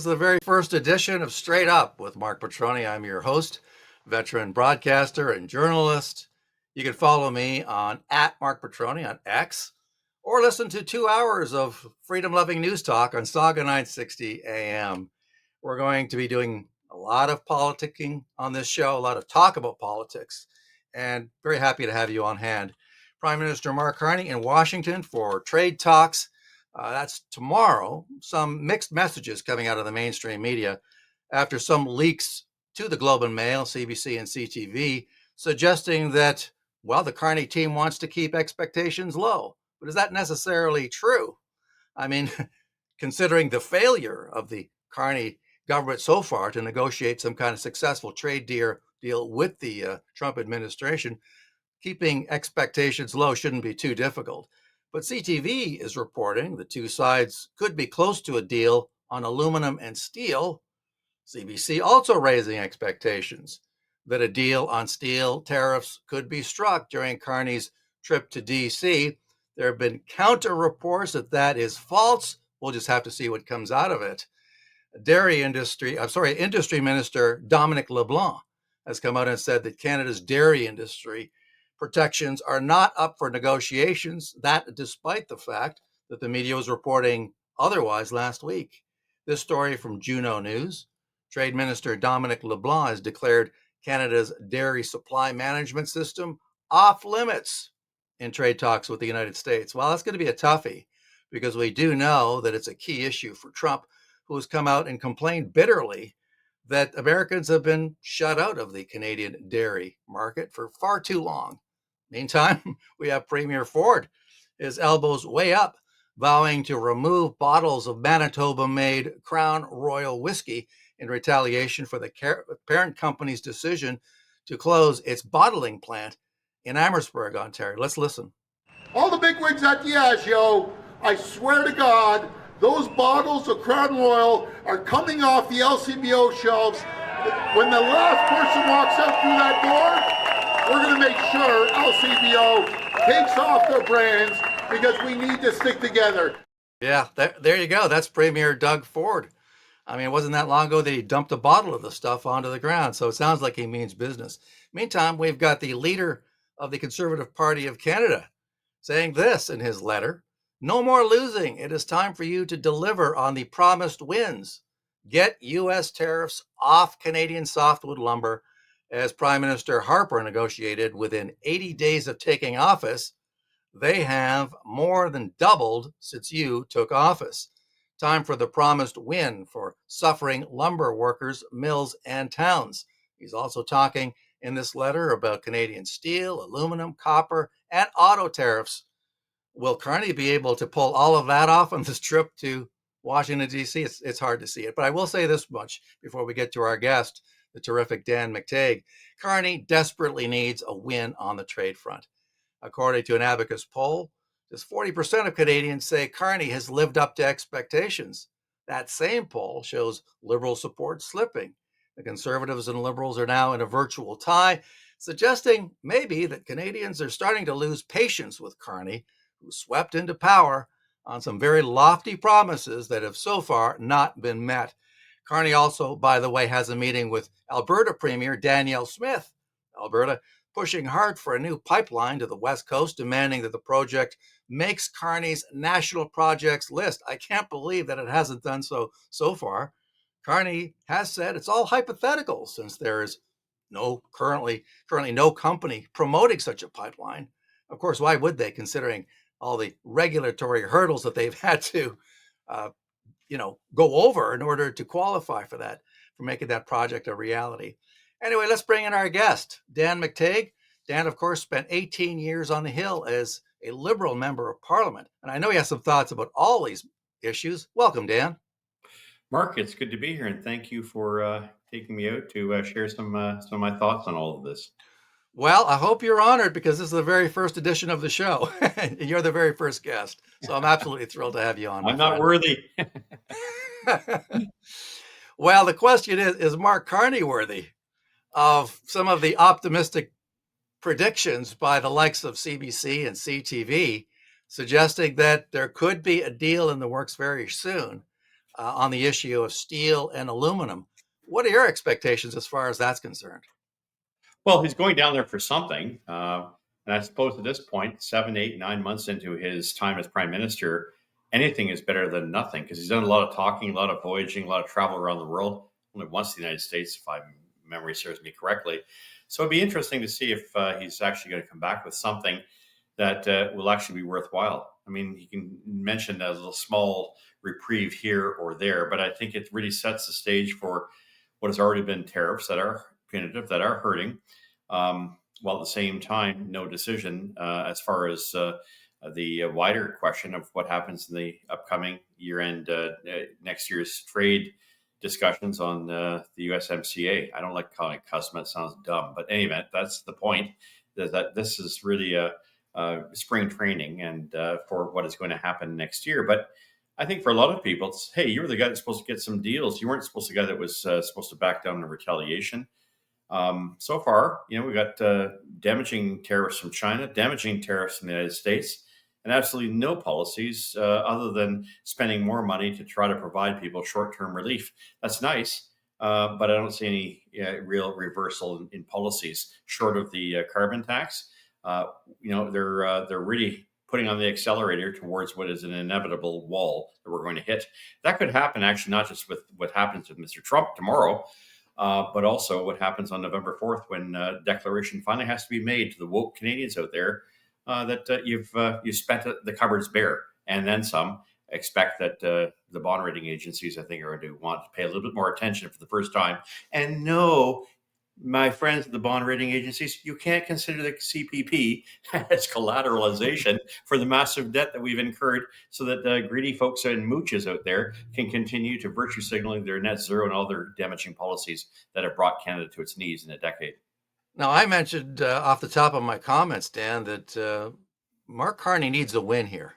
is the very first edition of Straight Up with Marc Patrone. I'm your host, veteran broadcaster and journalist. You can follow me on @MarcPatrone on X, or listen to 2 hours of freedom-loving news talk on Saga 960 AM. We're going to be doing a lot of politicking on this show, a lot of talk about politics, and very happy to have you on hand. Prime Minister Mark Carney in Washington for trade talks. That's tomorrow. Some mixed messages coming out of the mainstream media after some leaks to the Globe and Mail, CBC and CTV, suggesting that, well, the Carney team wants to keep expectations low. But is that necessarily true? I mean, considering the failure of the Carney government so far to negotiate some kind of successful trade deal with the Trump administration, keeping expectations low shouldn't be too difficult. But CTV is reporting the two sides could be close to a deal on aluminum and steel. CBC also raising expectations that a deal on steel tariffs could be struck during Carney's trip to D.C. There have been counter reports that is false. We'll just have to see what comes out of it. Industry Minister Dominic LeBlanc has come out and said that Canada's dairy industry protections are not up for negotiations, that despite the fact that the media was reporting otherwise last week. This story from Juno News. Trade Minister Dominic LeBlanc has declared Canada's dairy supply management system off limits in trade talks with the United States. Well, that's going to be a toughie because we do know that it's a key issue for Trump, who has come out and complained bitterly that Americans have been shut out of the Canadian dairy market for far too long. Meantime, we have Premier Ford, his elbows way up, vowing to remove bottles of Manitoba-made Crown Royal whiskey in retaliation for the parent company's decision to close its bottling plant in Amherstburg, Ontario. Let's listen. All the bigwigs at Diageo, I swear to God, those bottles of Crown Royal are coming off the LCBO shelves. When the last person walks out through that door, we're going to make sure LCBO takes off their brands because we need to stick together. Yeah, there you go. That's Premier Doug Ford. I mean, it wasn't that long ago that he dumped a bottle of the stuff onto the ground, so it sounds like he means business. Meantime, we've got the leader of the Conservative Party of Canada saying this in his letter: "No more losing. It is time for you to deliver on the promised wins. Get U.S. tariffs off Canadian softwood lumber." As Prime Minister Harper negotiated within 80 days of taking office, they have more than doubled since you took office. Time for the promised win for suffering lumber workers, mills, and towns. He's also talking in this letter about Canadian steel, aluminum, copper, and auto tariffs. Will Carney be able to pull all of that off on this trip to Washington, D.C.? It's hard to see it. But I will say this much before we get to our guest, the terrific Dan McTeague. Carney desperately needs a win on the trade front. According to an Abacus poll, just 40% of Canadians say Carney has lived up to expectations. That same poll shows Liberal support slipping. The Conservatives and Liberals are now in a virtual tie, suggesting maybe that Canadians are starting to lose patience with Carney, who swept into power on some very lofty promises that have so far not been met. Carney also, by the way, has a meeting with Alberta Premier Danielle Smith. Alberta pushing hard for a new pipeline to the West Coast, demanding that the project makes Carney's national projects list. I can't believe that it hasn't done so far. Carney has said it's all hypothetical since there is currently no company promoting such a pipeline. Of course, why would they, considering all the regulatory hurdles that they've had to go over in order to qualify for making that project a reality. Anyway, let's bring in our guest, Dan McTeague. Dan, of course, spent 18 years on the Hill as a Liberal member of Parliament, and I know he has some thoughts about all these issues. Welcome, Dan. Mark, it's good to be here, and thank you for taking me out to share some of my thoughts on all of this. Well, I hope you're honored because this is the very first edition of the show. You're the very first guest, so I'm absolutely thrilled to have you on. I'm not worthy. Well, the question is Mark Carney worthy of some of the optimistic predictions by the likes of CBC and CTV, suggesting that there could be a deal in the works very soon? on the issue of steel and aluminum. What are your expectations as far as that's concerned? Well, he's going down there for something. And I suppose at this point, 7, 8, 9 months into his time as prime minister, anything is better than nothing because he's done a lot of talking, a lot of voyaging, a lot of travel around the world. Only once to the United States, if my memory serves me correctly. So it'd be interesting to see if he's actually going to come back with something that will actually be worthwhile. I mean, he can mention a little small reprieve here or there, but I think it really sets the stage for what has already been tariffs that are punitive, that are hurting, while at the same time, no decision as far as the wider question of what happens in the upcoming year-end, next year's trade discussions on the USMCA. I don't like calling it custom; it sounds dumb. But in any event, that's the point. That this is really a spring training and for what is going to happen next year. But I think for a lot of people, it's, hey, you were the guy that's supposed to get some deals. You weren't supposed to be the guy that was supposed to back down in retaliation. So far, we got damaging tariffs from China, damaging tariffs from the United States, and absolutely no policies other than spending more money to try to provide people short-term relief. That's nice, but I don't see any real reversal in policies short of the carbon tax. They're really putting on the accelerator towards what is an inevitable wall that we're going to hit. That could happen actually not just with what happens with Mr. Trump tomorrow, but also what happens on November 4th when declaration finally has to be made to the woke Canadians out there that you've spent the cupboards bare and then some. Expect that the bond rating agencies, I think, are going to want to pay a little bit more attention for the first time. And no, my friends at the bond rating agencies, you can't consider the CPP as collateralization for the massive debt that we've incurred so that greedy folks and mooches out there can continue to virtue signaling their net zero and all their damaging policies that have brought Canada to its knees in a decade. Now, I mentioned off the top of my comments, Dan, that Mark Carney needs a win here.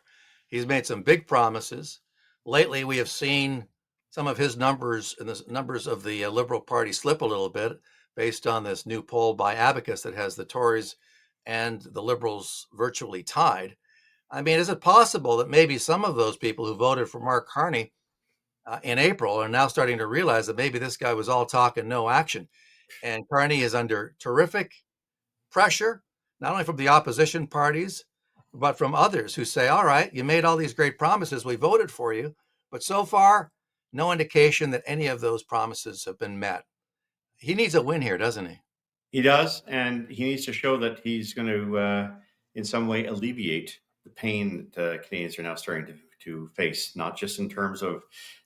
He's made some big promises. Lately, we have seen some of his numbers and the numbers of the Liberal Party slip a little bit based on this new poll by Abacus that has the Tories and the Liberals virtually tied. I mean, is it possible that maybe some of those people who voted for Mark Carney in April are now starting to realize that maybe this guy was all talk and no action? And Carney is under terrific pressure, not only from the opposition parties, but from others who say, all right, you made all these great promises. We voted for you. But so far, no indication that any of those promises have been met. He needs a win here, doesn't he? He does, and he needs to show that he's going to, in some way, alleviate the pain that Canadians are now starting to face, not just in terms of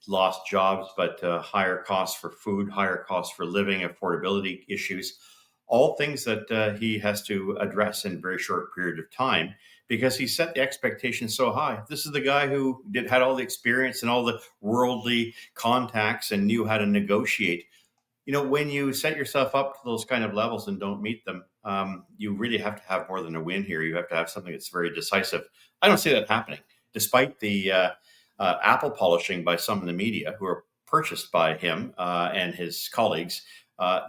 lost jobs, but higher costs for food, higher costs for living, affordability issues, all things that he has to address in a very short period of time because he set the expectations so high. This is the guy who had all the experience and all the worldly contacts and knew how to negotiate. When you set yourself up to those kind of levels and don't meet them, you really have to have more than a win here. You have to have something that's very decisive. I don't see that happening, despite the apple polishing by some in the media who are purchased by him and his colleagues.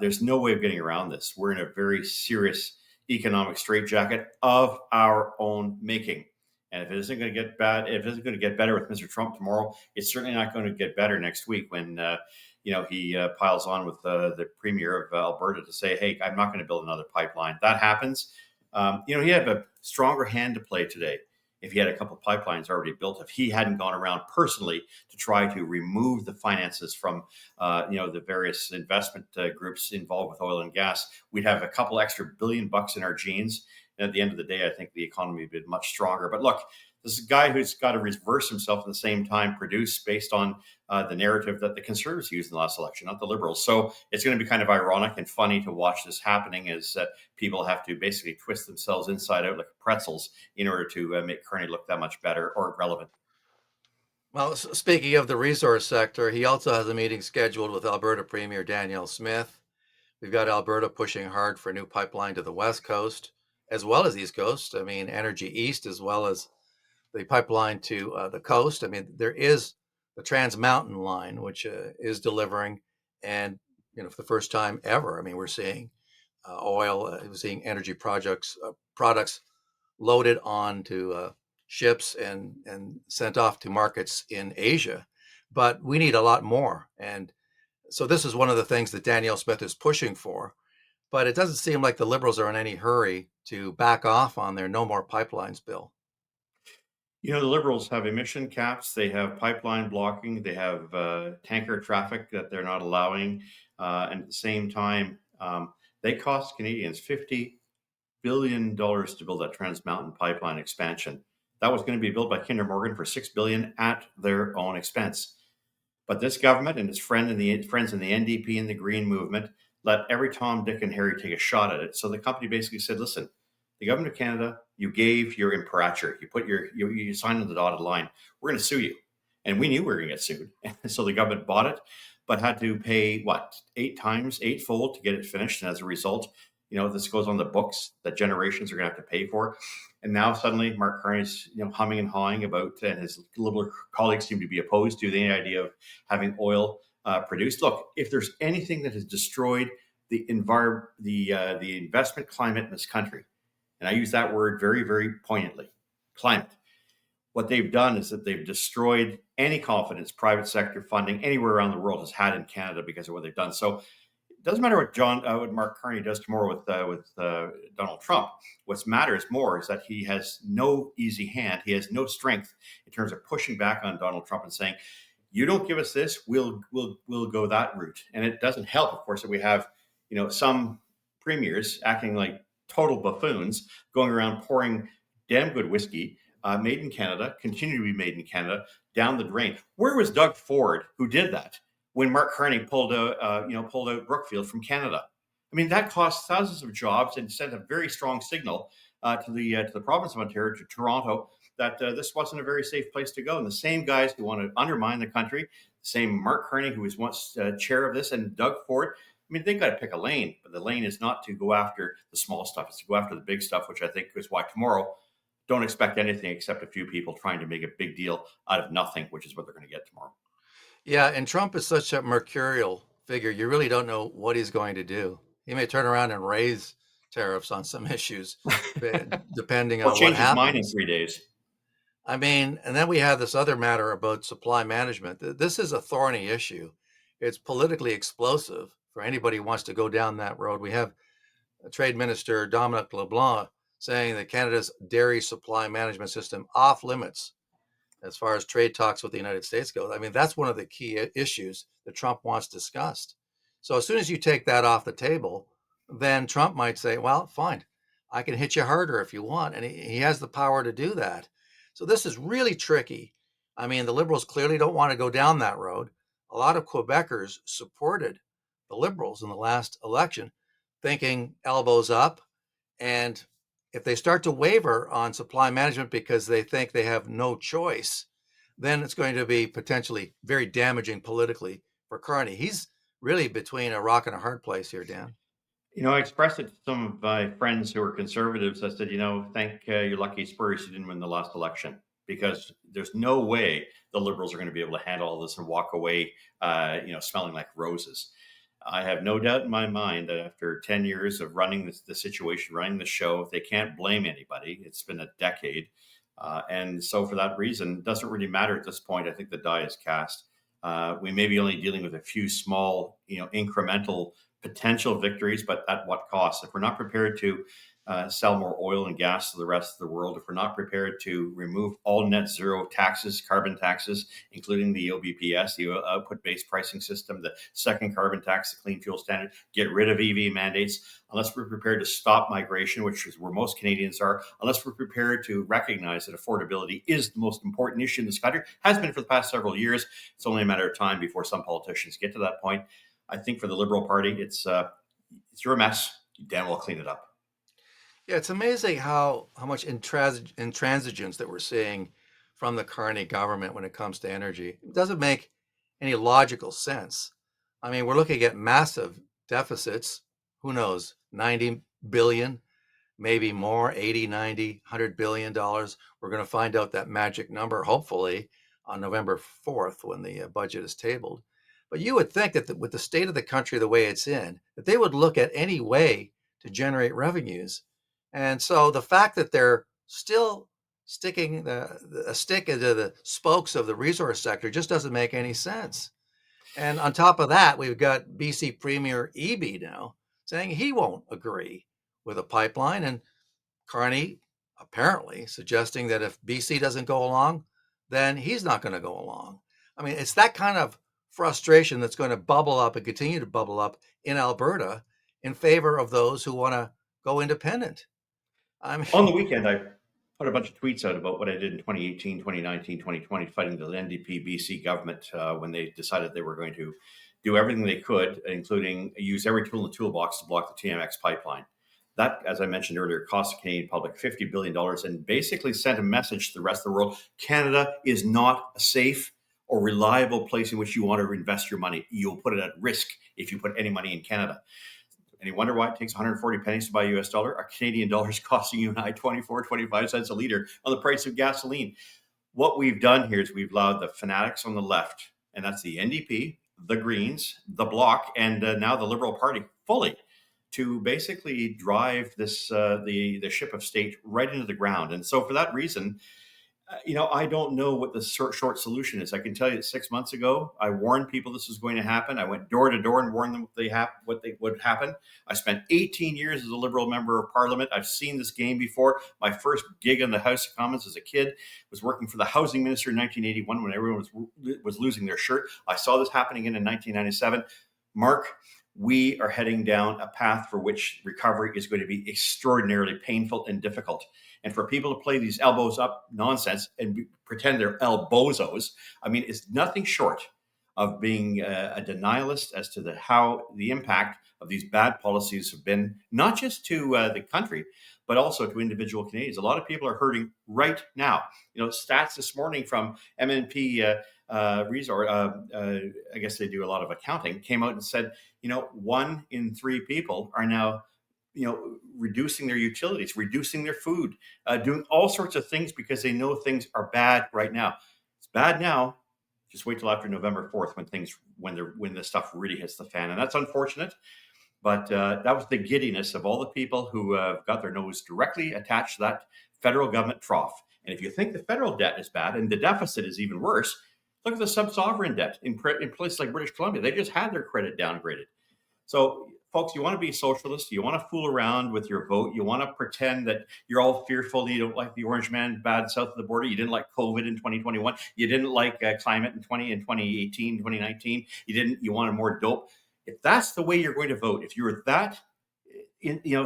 There's no way of getting around this. We're in a very serious economic straitjacket of our own making. And if it isn't going to get bad, if it isn't going to get better with Mr. Trump tomorrow, it's certainly not going to get better next week when he piles on with the premier of Alberta to say, hey, I'm not going to build another pipeline. That happens. He had a stronger hand to play today if he had a couple of pipelines already built, if he hadn't gone around personally to try to remove the finances from, the various investment groups involved with oil and gas, we'd have a couple extra $1 billion in our jeans. And at the end of the day, I think the economy would be much stronger. But look, this is a guy who's got to reverse himself at the same time, produce based on the narrative that the Conservatives used in the last election, not the Liberals. So it's going to be kind of ironic and funny to watch this happening as people have to basically twist themselves inside out like pretzels in order to make Carney look that much better or relevant. Well, speaking of the resource sector, he also has a meeting scheduled with Alberta Premier Danielle Smith. We've got Alberta pushing hard for a new pipeline to the West Coast as well as East Coast. I mean, Energy East as well as the pipeline to the coast. I mean, there is the Trans Mountain line, which is delivering, and for the first time ever, I mean, we're seeing oil, we're seeing energy products loaded onto ships and sent off to markets in Asia. but we need a lot more. And so this is one of the things that Danielle Smith is pushing for. But it doesn't seem like the Liberals are in any hurry to back off on their No More Pipelines bill. You know, the Liberals have emission caps, they have pipeline blocking, they have tanker traffic that they're not allowing. And at the same time, they cost Canadians $50 billion to build that Trans Mountain pipeline expansion. That was going to be built by Kinder Morgan for $6 billion at their own expense. But this government and its friends in the NDP and the Green Movement let every Tom, Dick, and Harry take a shot at it. So the company basically said, "Listen, the government of Canada, you gave your imperature, you signed on the dotted line. We're going to sue you," and we knew we were going to get sued. So the government bought it, but had to pay what 8 times, eightfold to get it finished. And as a result, this goes on the books that generations are going to have to pay for. And now suddenly Mark Carney's humming and hawing about, and his Liberal colleagues seem to be opposed to the idea of having oil produced. Look, if there's anything that has destroyed the investment climate in this country, and I use that word very, very poignantly, climate, what they've done is that they've destroyed any confidence private sector funding anywhere around the world has had in Canada because of what they've done. So it doesn't matter what Mark Carney does tomorrow with Donald Trump. What matters more is that he has no easy hand. He has no strength in terms of pushing back on Donald Trump and saying, "You don't give us this, we'll go that route." And it doesn't help, of course, that we have some premiers acting like total buffoons, going around pouring damn good whiskey, made in Canada, continue to be made in Canada, down the drain. Where was Doug Ford, who did that when Mark Carney pulled out Brookfield from Canada? I mean, that cost thousands of jobs and sent a very strong signal to the province of Ontario, to Toronto, that this wasn't a very safe place to go. And the same guys who want to undermine the country, the same Mark Carney, who was once chair of this, and Doug Ford, I mean, they've got to pick a lane, but the lane is not to go after the small stuff. It's to go after the big stuff, which I think is why tomorrow, don't expect anything except a few people trying to make a big deal out of nothing, which is what they're going to get tomorrow. Yeah, and Trump is such a mercurial figure. You really don't know what he's going to do. He may turn around and raise tariffs on some issues, depending Or on what change his mind in happens. 3 days. I mean, and then we have this other matter about supply management. This is a thorny issue. It's politically explosive for anybody who wants to go down that road. We have Trade Minister Dominic LeBlanc saying that Canada's dairy supply management system off limits as far as trade talks with the United States go. I mean, that's one of the key issues that Trump wants discussed. So as soon as you take that off the table, then Trump might say, well, fine, I can hit you harder if you want. And he has the power to do that. So this is really tricky. I mean, the Liberals clearly don't want to go down that road. A lot of Quebecers supported the Liberals in the last election, thinking elbows up. And if they start to waver on supply management because they think they have no choice, then it's going to be potentially very damaging politically for Carney. He's really between a rock and a hard place here, Dan. I expressed it to some of my friends who are conservatives. I said, thank your lucky Spurs you didn't win the last election, because there's no way the Liberals are going to be able to handle all this and walk away, smelling like roses. I have no doubt in my mind that after 10 years of running the situation, running the show, they can't blame anybody. It's been a decade. And so for that reason, it doesn't really matter at this point. I think the die is cast. We may be only dealing with a few small, incremental potential victories, but at what cost? If we're not prepared to sell more oil and gas to the rest of the world, if we're not prepared to remove all net zero taxes, carbon taxes, including the OBPS, the output-based pricing system, the second carbon tax, the clean fuel standard, get rid of EV mandates, unless we're prepared to stop migration, which is where most Canadians are, unless we're prepared to recognize that affordability is the most important issue in this country, has been for the past several years. It's only a matter of time before some politicians get to that point. I think for the Liberal Party, it's you're a mess. You damn well clean it up. Yeah, it's amazing how much intransigence that we're seeing from the Carney government when it comes to energy. It doesn't make any logical sense. I mean, we're looking at massive deficits. Who knows, 90 billion, maybe more, 80, 90, 100 billion dollars. We're going to find out that magic number, hopefully, on November 4th when the budget is tabled. But you would think that with the state of the country the way it's in, that they would look at any way to generate revenues. And so the fact that they're still sticking a stick into the spokes of the resource sector just doesn't make any sense. And on top of that, we've got BC Premier Eby now saying he won't agree with a pipeline, and Carney apparently suggesting that if BC doesn't go along, then he's not going to go along. I mean, it's that kind of frustration that's going to bubble up and continue to bubble up in Alberta in favor of those who want to go independent. I mean, On the weekend, I put a bunch of tweets out about what I did in 2018, 2019, 2020, fighting the NDP BC government when they decided they were going to do everything they could, including use every tool in the toolbox to block the TMX pipeline. That, as I mentioned earlier, cost the Canadian public $50 billion and basically sent a message to the rest of the world. Canada is not a safe or reliable place in which you want to invest your money. You'll put it at risk if you put any money in Canada. And you wonder why it takes 140 pennies to buy a US dollar? A Canadian dollar is costing you and I 24, 25 cents a liter on the price of gasoline. What we've done here is we've allowed the fanatics on the left, and that's the NDP, the Greens, the Bloc, and now the Liberal Party fully, to basically drive this the ship of state right into the ground. And so for that reason, I don't know what the short solution is. I can tell you that 6 months ago, I warned people this was going to happen. I went door to door and warned them what would happen. I spent 18 years as a Liberal member of Parliament. I've seen this game before. My first gig in the House of Commons as a kid was working for the housing minister in 1981 when everyone was losing their shirt. I saw this happening in 1997. Mark, we are heading down a path for which recovery is going to be extraordinarily painful and difficult. And for people to play these elbows up nonsense and pretend they're elbozos, I mean, it's nothing short of being a denialist as to how the impact of these bad policies have been, not just to the country, but also to individual Canadians. A lot of people are hurting right now. Stats this morning from MNP Resort, I guess they do a lot of accounting, came out and said, 1 in 3 people are now reducing their utilities, reducing their food, doing all sorts of things because they know things are bad right now. It's bad now. Just wait till after November 4th when the stuff really hits the fan. And that's unfortunate. But that was the giddiness of all the people who got their nose directly attached to that federal government trough. And if you think the federal debt is bad and the deficit is even worse, look at the sub-sovereign debt in places like British Columbia. They just had their credit downgraded. So, folks, you want to be socialist, you want to fool around with your vote, you want to pretend that you're all fearful, you don't like the orange man bad south of the border, you didn't like COVID in 2021, you didn't like climate in 2018, 2019, you wanted more dope. If that's the way you're going to vote, if you're that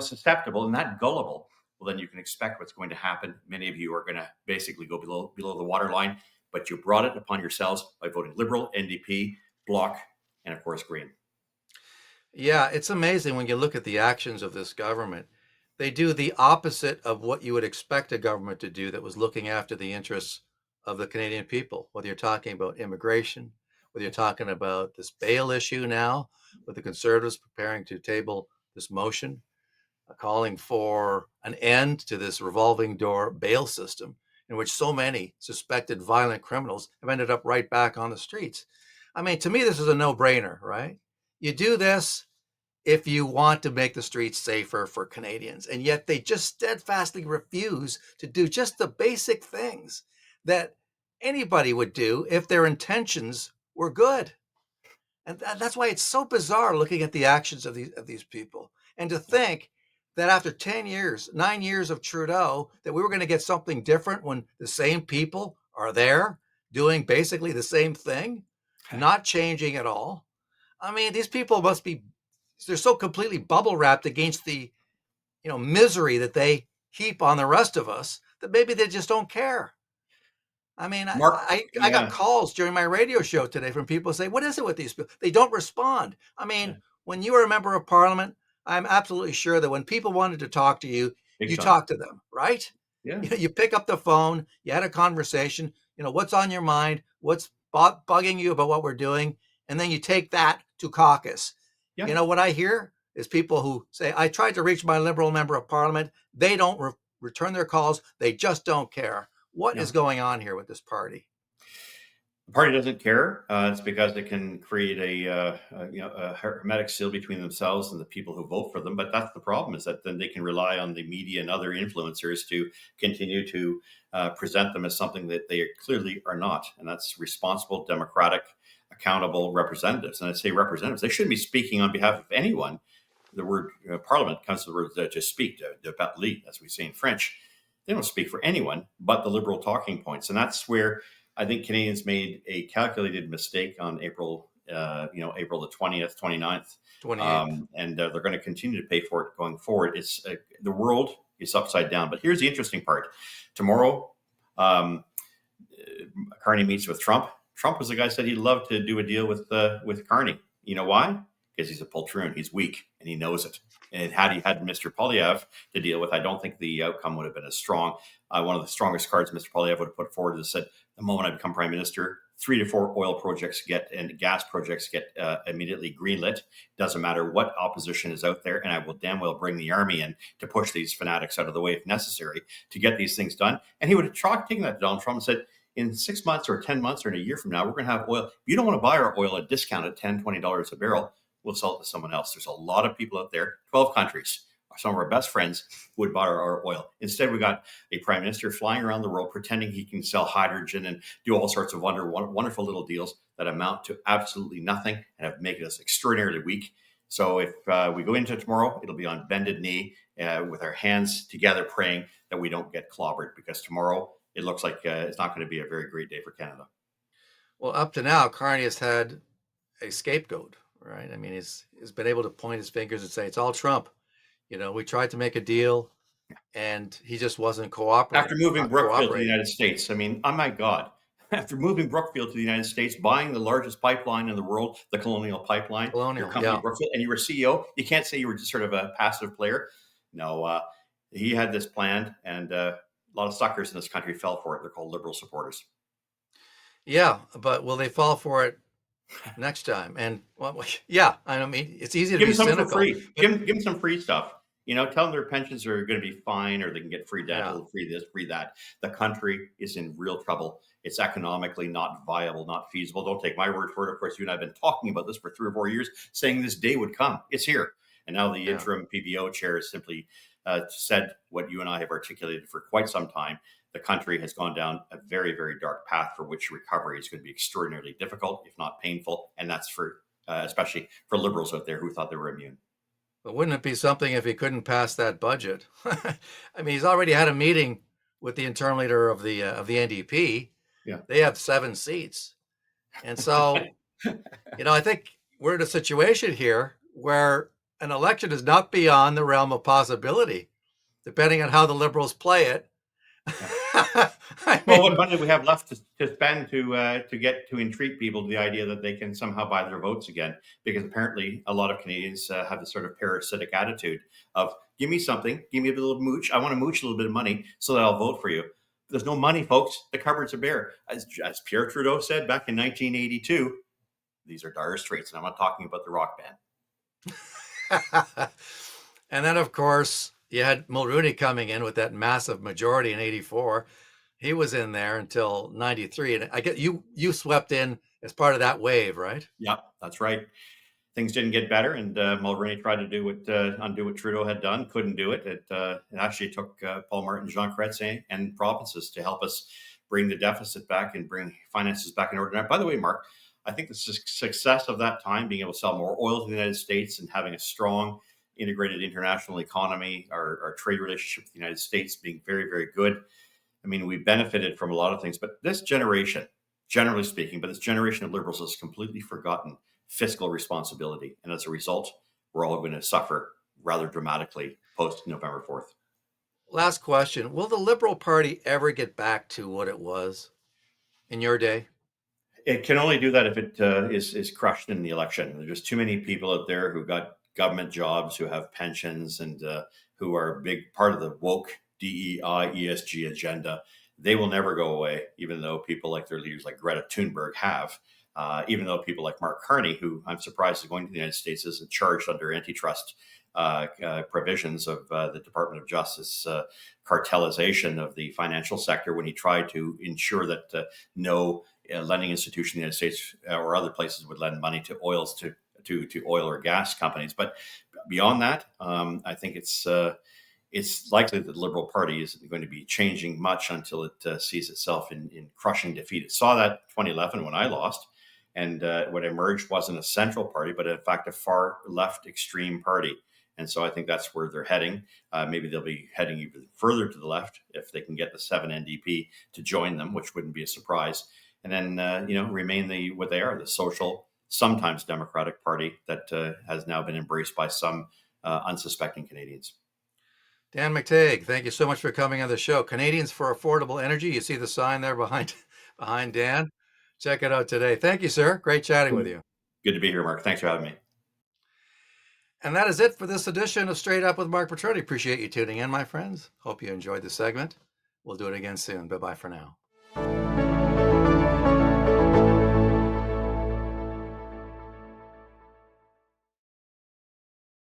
susceptible and that gullible, well, then you can expect what's going to happen. Many of you are going to basically go below the waterline, but you brought it upon yourselves by voting Liberal, NDP, Bloc, and of course, Green. Yeah, it's amazing when you look at the actions of this government. They do the opposite of what you would expect a government to do that was looking after the interests of the Canadian people, whether you're talking about immigration, whether you're talking about this bail issue now, with the Conservatives preparing to table this motion, calling for an end to this revolving door bail system in which so many suspected violent criminals have ended up right back on the streets. I mean, to me, this is a no-brainer, right? You do this if you want to make the streets safer for Canadians, and yet they just steadfastly refuse to do just the basic things that anybody would do if their intentions were good. And that's why it's so bizarre looking at the actions of these people, and to think that after 10 years, 9 years of Trudeau, that we were going to get something different when the same people are there doing basically the same thing, not changing at all. I mean, these people they're so completely bubble wrapped against the, misery that they heap on the rest of us that maybe they just don't care. I mean, Mark, I got calls during my radio show today from people saying, what is it with these people? They don't respond. I mean, when you were a member of Parliament, I'm absolutely sure that when people wanted to talk to you, you talk to them, right? Yeah. You pick up the phone, you had a conversation, what's on your mind, what's bugging you about what we're doing, and then you take that to caucus. Yeah. What I hear is people who say, I tried to reach my Liberal member of Parliament. They don't return their calls. They just don't care. What is going on here with this party? The party doesn't care. It's because it can create a hermetic seal between themselves and the people who vote for them. But that's the problem: is that then they can rely on the media and other influencers to continue to present them as something that they clearly are not, and that's responsible, democratic, accountable representatives. And I say representatives; they shouldn't be speaking on behalf of anyone. The word parliament comes from the word to speak, de parler, as we say in French. They don't speak for anyone but the Liberal talking points, and that's where I think Canadians made a calculated mistake on April the 20th, 29th, 28th. and they're going to continue to pay for it going forward. It's the world is upside down. But here's the interesting part: tomorrow, Carney meets with Trump. Trump was the guy who said he'd love to do a deal with Carney. You know why? Because he's a poltroon. He's weak, and he knows it. And had he had Mr. Poilievre to deal with, I don't think the outcome would have been as strong. One of the strongest cards Mr. Poilievre would have put forward is said, the moment I become prime minister, 3 to 4 oil projects and gas projects get immediately greenlit. Doesn't matter what opposition is out there, and I will damn well bring the army in to push these fanatics out of the way if necessary to get these things done. And he would have taken that to Donald Trump and said, in 6 months or 10 months or in a year from now, we're going to have oil. If you don't want to buy our oil at discount at $10, $20 a barrel, we'll sell it to someone else. There's a lot of people out there, 12 countries, some of our best friends who would buy our oil. Instead, we got a prime minister flying around the world pretending he can sell hydrogen and do all sorts of wonderful little deals that amount to absolutely nothing and have made us extraordinarily weak. So if we go into tomorrow, it'll be on bended knee with our hands together praying that we don't get clobbered, because tomorrow it looks like it's not going to be a very great day for Canada. Well, up to now, Carney has had a scapegoat, right? I mean, he's been able to point his fingers and say, it's all Trump. We tried to make a deal and he just wasn't cooperating. After moving Brookfield to the United States, I mean, oh my God. After moving Brookfield to the United States, buying the largest pipeline in the world, the Colonial Pipeline, your company, Brookfield, and you were CEO, you can't say you were just sort of a passive player. No, he had this planned, and a lot of suckers in this country fell for it. They're called Liberal supporters. Yeah, but will they fall for it next time? And yeah, I mean, it's easy to be cynical. For free. Give them some free stuff. Tell them their pensions are going to be fine, or they can get free dental, free this, free that. The country is in real trouble. It's economically not viable, not feasible. Don't take my word for it. Of course, you and I have been talking about this for 3 or 4 years, saying this day would come. It's here. And now the interim PBO chair has simply said what you and I have articulated for quite some time. The country has gone down a very, very dark path for which recovery is going to be extraordinarily difficult, if not painful. And that's for especially for Liberals out there who thought they were immune. But wouldn't it be something if he couldn't pass that budget? I mean, he's already had a meeting with the interim leader of the NDP. Yeah, they have 7 seats, and so I think we're in a situation here where an election is not beyond the realm of possibility, depending on how the Liberals play it. Well, what money we have left to spend to get to entreat people to the idea that they can somehow buy their votes again, because apparently a lot of Canadians have this sort of parasitic attitude of, give me something, give me a little mooch. I want to mooch a little bit of money so that I'll vote for you. There's no money, folks. The cupboards are bare. As Pierre Trudeau said back in 1982, these are dire straits, and I'm not talking about the rock band. And then, of course, you had Mulroney coming in with that massive majority in 84. He was in there until 93. And I get you swept in as part of that wave, right? Yeah, that's right. Things didn't get better, and Mulroney tried to undo what Trudeau had done. Couldn't do it. It actually took Paul Martin, Jean Chrétien, and provinces to help us bring the deficit back and bring finances back in order. Now, by the way, Mark, I think the success of that time, being able to sell more oil to the United States and having a strong integrated international economy, our trade relationship with the United States being very, very good. I mean, we benefited from a lot of things, but this generation, generally speaking, this generation of Liberals has completely forgotten fiscal responsibility. And as a result, we're all going to suffer rather dramatically post November 4th. Last question. Will the Liberal Party ever get back to what it was in your day? It can only do that if it is crushed in the election. There's just too many people out there who got government jobs, who have pensions, and who are a big part of the woke DEI ESG agenda. They will never go away, even though people like their leaders like Greta Thunberg have. Even though people like Mark Carney, who I'm surprised is going to the United States, isn't charged under antitrust provisions of the Department of Justice cartelization of the financial sector when he tried to ensure that no lending institution in the United States or other places would lend money to oil or gas companies. But beyond that, I think it's likely that the Liberal Party isn't going to be changing much until it sees itself in crushing defeat. It saw that 2011 when I lost, and what emerged wasn't a central party, but in fact a far left extreme party. And so I think that's where they're heading. Maybe they'll be heading even further to the left if they can get the 7 NDP to join them, which wouldn't be a surprise. And then remain what they are, the social, sometimes democratic party that has now been embraced by some unsuspecting Canadians. Dan McTeague, thank you so much for coming on the show. Canadians for Affordable Energy. You see the sign there behind Dan. Check it out today. Thank you, sir. Great chatting with you. Good to be here, Mark. Thanks for having me. And that is it for this edition of Straight Up with Marc Patrone. Appreciate you tuning in, my friends. Hope you enjoyed the segment. We'll do it again soon. Bye-bye for now.